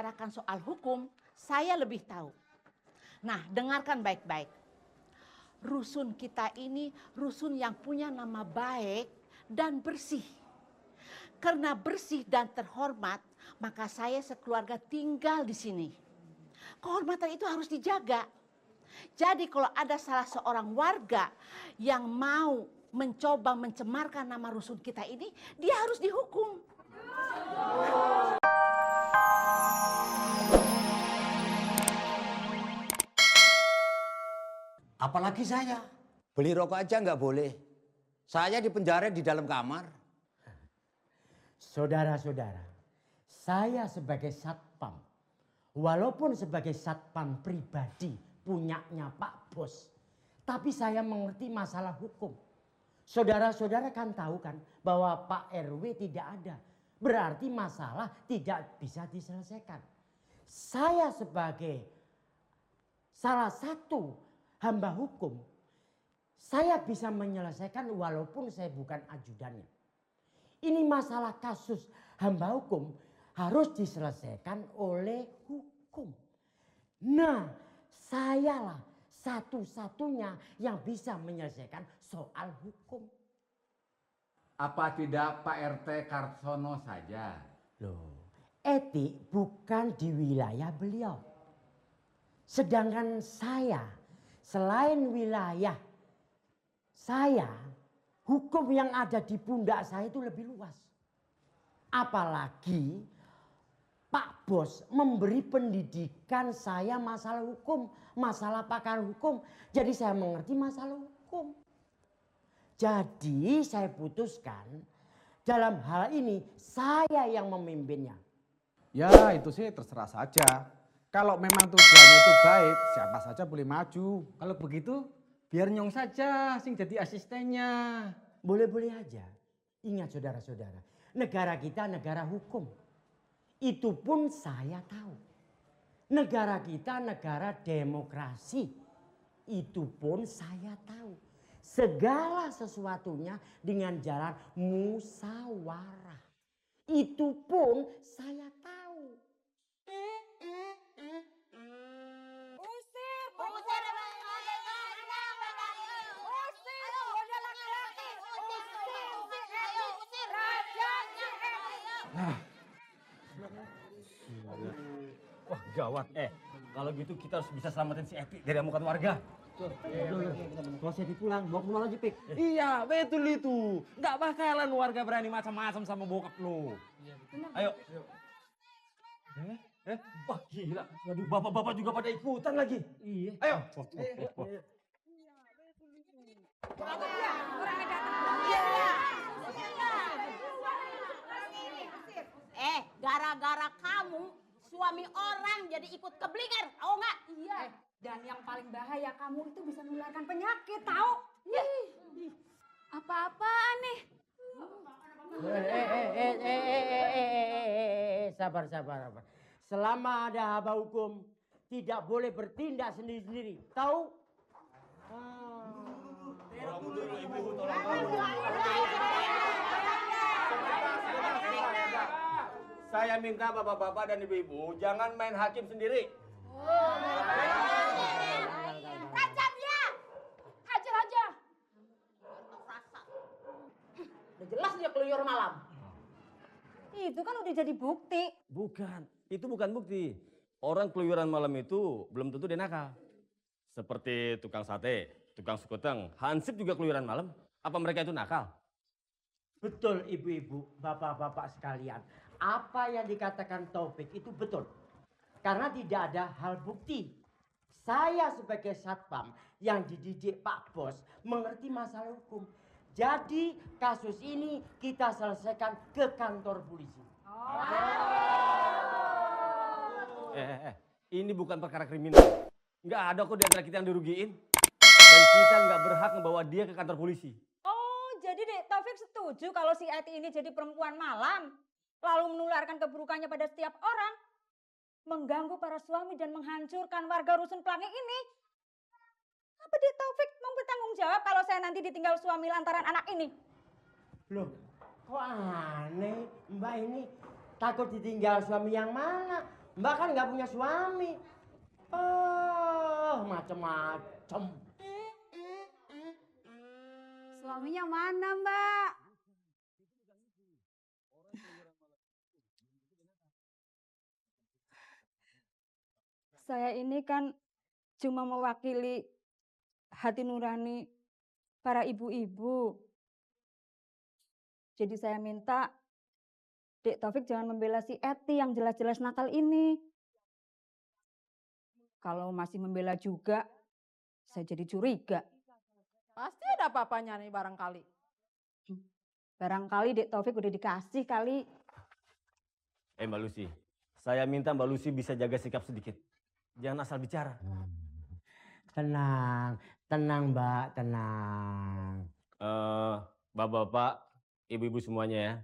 membicarakan soal hukum, saya lebih tahu. Nah, dengarkan baik-baik. Rusun kita ini rusun yang punya nama baik dan bersih. Karena bersih dan terhormat, maka saya sekeluarga tinggal di sini. Kehormatan itu harus dijaga. Jadi kalau ada salah seorang warga yang mau mencoba mencemarkan nama rusun kita ini, dia harus dihukum. Apalagi saya, beli rokok aja nggak boleh. Saya dipenjara di dalam kamar. Saudara-saudara, saya sebagai satpam, walaupun sebagai satpam pribadi punyanya Pak Bos, tapi saya mengerti masalah hukum. Saudara-saudara kan tahu kan bahwa Pak RW tidak ada. Berarti masalah tidak bisa diselesaikan. Saya sebagai salah satu hamba hukum, saya bisa menyelesaikan walaupun saya bukan ajudannya. Ini masalah kasus hamba hukum harus diselesaikan oleh hukum. Nah, sayalah satu-satunya yang bisa menyelesaikan soal hukum. Apa tidak Pak RT Kartono saja? Loh, etik bukan di wilayah beliau. Sedangkan saya, selain wilayah saya, hukum yang ada di pundak saya itu lebih luas. Apalagi Pak Bos memberi pendidikan saya masalah hukum, masalah pakar hukum. Jadi saya mengerti masalah hukum. Jadi saya putuskan dalam hal ini saya yang memimpinnya. Ya itu sih terserah saja. Kalau memang tujuannya itu baik, siapa saja boleh maju. Kalau begitu biar Nyong saja sing jadi asistennya. Boleh-boleh aja. Ingat saudara-saudara, negara kita negara hukum. Itu pun saya tahu. Negara kita negara demokrasi. Itu pun saya tahu. Segala sesuatunya dengan jalan musyawarah. Itu pun saya tahu. Wah gawat. Kalau gitu kita harus bisa selamatin si Epi dari amukan warga. Kalau saya pulang, bawa ke rumah lagi, Pik. Iya betul itu. Nggak bakalan warga berani macam-macam sama bokap lo. Ayo. Wah gila. Waduh bapak-bapak juga pada ikutan lagi. Iya. Ayo. Gara-gara kamu suami orang jadi ikut keblinger, tahu nggak? Iya. Dan yang paling bahaya kamu itu bisa menularkan penyakit, tahu? Apa-apaan nih? Sabar. Selama ada haba hukum, tidak boleh bertindak sendiri-sendiri. Tahu? Saya minta bapak-bapak dan ibu-ibu jangan main hakim sendiri. Tajam ya! Hajar aja! Udah jelas dia keluyur malam. Itu kan udah jadi bukti. Bukan, itu bukan bukti. Orang keluyuran malam itu belum tentu dia nakal. Seperti tukang sate, tukang sekuteng, hansip juga keluyuran malam. Apa mereka itu nakal? Betul ibu-ibu, bapak-bapak sekalian. Apa yang dikatakan Taufik itu betul. Karena tidak ada hal bukti. Saya sebagai satpam yang dididik Pak Bos mengerti masalah hukum. Jadi kasus ini kita selesaikan ke kantor polisi. Ini bukan perkara kriminal. Nggak ada kok di antara kita yang dirugiin. Dan kita nggak berhak membawa dia ke kantor polisi. Oh, jadi deh Taufik setuju kalau si Eti ini jadi perempuan malam. Lalu menularkan keburukannya pada setiap orang. Mengganggu para suami dan menghancurkan warga rusun Pelangi ini. Apa dia Taufik mau bertanggung jawab kalau saya nanti ditinggal suami lantaran anak ini? Loh, kok aneh Mbak ini takut ditinggal suami yang mana? Mbak kan nggak punya suami. Oh, macem-macem. Suaminya mana, Mbak? Saya ini kan cuma mewakili hati nurani para ibu-ibu. Jadi saya minta Dek Taufik jangan membela si Eti yang jelas-jelas nakal ini. Kalau masih membela juga, saya jadi curiga. Pasti ada apa-apanya nih barangkali. Barangkali Dek Taufik udah dikasih kali. Mbak Lucy, saya minta Mbak Lucy bisa jaga sikap sedikit. Jangan asal bicara. Tenang, tenang Mbak, tenang. Bapak-bapak, ibu-ibu semuanya ya.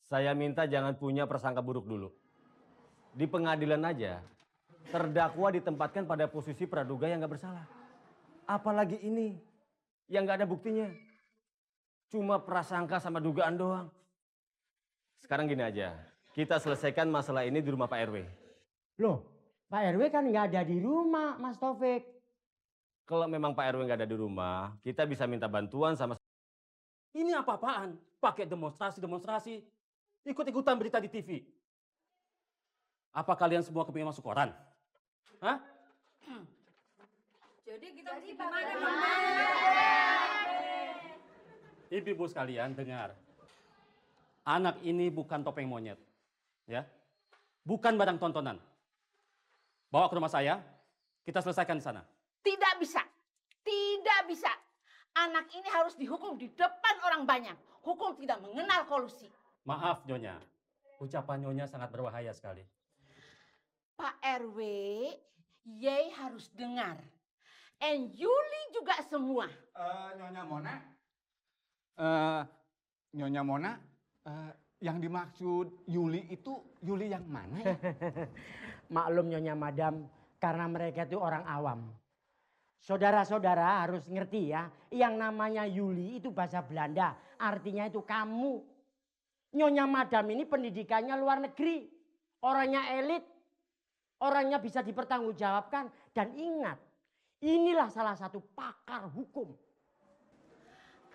Saya minta jangan punya prasangka buruk dulu. Di pengadilan aja, terdakwa ditempatkan pada posisi praduga yang nggak bersalah. Apalagi ini, yang nggak ada buktinya. Cuma prasangka sama dugaan doang. Sekarang gini aja, kita selesaikan masalah ini di rumah Pak RW. Loh, Pak RW kan nggak ada di rumah, Mas Taufik. Kalau memang Pak RW nggak ada di rumah, kita bisa minta bantuan sama... Ini apa-apaan? Pakai demonstrasi. Ikut-ikutan berita di TV. Apa kalian semua kepingin masuk koran? Hah? Jadi kita gimana? Ibu-ibu sekalian dengar. Anak ini bukan topeng monyet. Ya. Bukan barang tontonan. Bawa ke rumah saya, kita selesaikan di sana. Tidak bisa. Tidak bisa. Anak ini harus dihukum di depan orang banyak. Hukum tidak mengenal kolusi. Maaf Nyonya, ucapan Nyonya sangat berbahaya sekali. Pak RW, Ye harus dengar. And Yuli juga semua. Nyonya Mona? Nyonya Mona, yang dimaksud Yuli itu Yuli yang mana ya? Maklum Nyonya Madam, karena mereka itu orang awam. Saudara-saudara harus ngerti ya, yang namanya Yuli itu bahasa Belanda, artinya itu kamu. Nyonya Madam ini pendidikannya luar negeri, orangnya elit, orangnya bisa dipertanggungjawabkan. Dan ingat, inilah salah satu pakar hukum.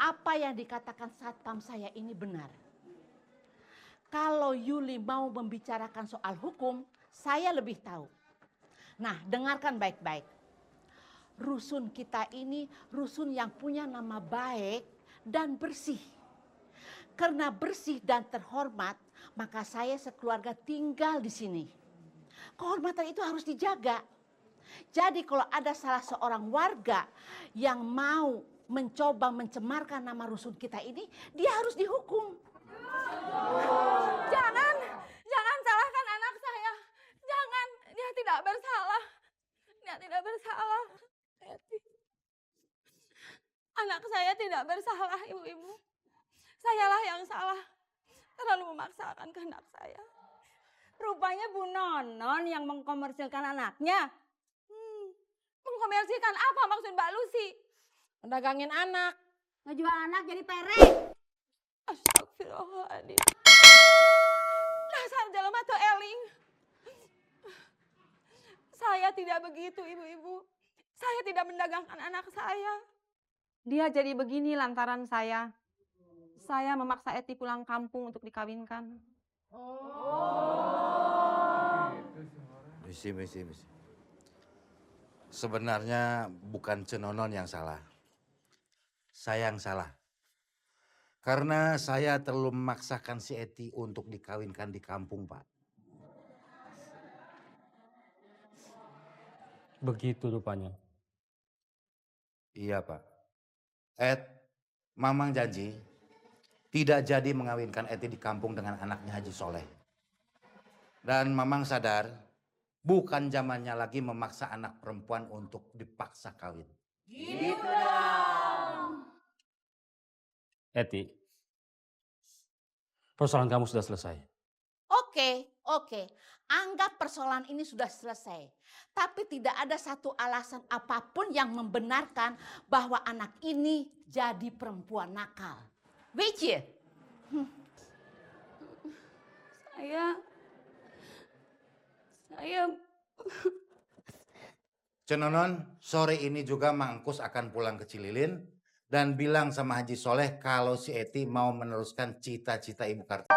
Apa yang dikatakan satpam saya ini benar. Kalau Yuli mau membicarakan soal hukum, saya lebih tahu. Nah, dengarkan baik-baik. Rusun kita ini rusun yang punya nama baik dan bersih. Karena bersih dan terhormat, maka saya sekeluarga tinggal di sini. Kehormatan itu harus dijaga. Jadi kalau ada salah seorang warga yang mau mencoba mencemarkan nama rusun kita ini, dia harus dihukum. Jangan salahkan anak saya. Jangan, dia tidak bersalah. Dia tidak bersalah. Anak saya tidak bersalah, ibu-ibu. Sayalah yang salah. Terlalu memaksakan kehendak saya. Rupanya Bu Nonon yang mengkomersilkan anaknya. Mengkomersilkan apa maksud Mbak Lucy? Mendagangin anak. Ngejual anak jadi pere. Astagfirullahaladzim. Dasar jelema teu eling. Saya tidak begitu, ibu-ibu. Saya tidak mendagangkan anak saya. Dia jadi begini lantaran saya. Saya memaksa Eti pulang kampung untuk dikawinkan. Misi. Sebenarnya bukan Cenonon yang salah. Saya yang salah. Karena saya terlalu memaksakan si Eti untuk dikawinkan di kampung, Pak. Begitu rupanya. Iya, Pak. Mamang janji tidak jadi mengawinkan Eti di kampung dengan anaknya Haji Soleh. Dan Mamang sadar, bukan zamannya lagi memaksa anak perempuan untuk dipaksa kawin. Gitu dong. Eti, persoalan kamu sudah selesai. Oke. Anggap persoalan ini sudah selesai. Tapi tidak ada satu alasan apapun yang membenarkan bahwa anak ini jadi perempuan nakal. Weet je? Saya Cenonon, sore ini juga Mangkus akan pulang ke Cililin dan bilang sama Haji Soleh kalau si Eti mau meneruskan cita-cita Ibu Kartini.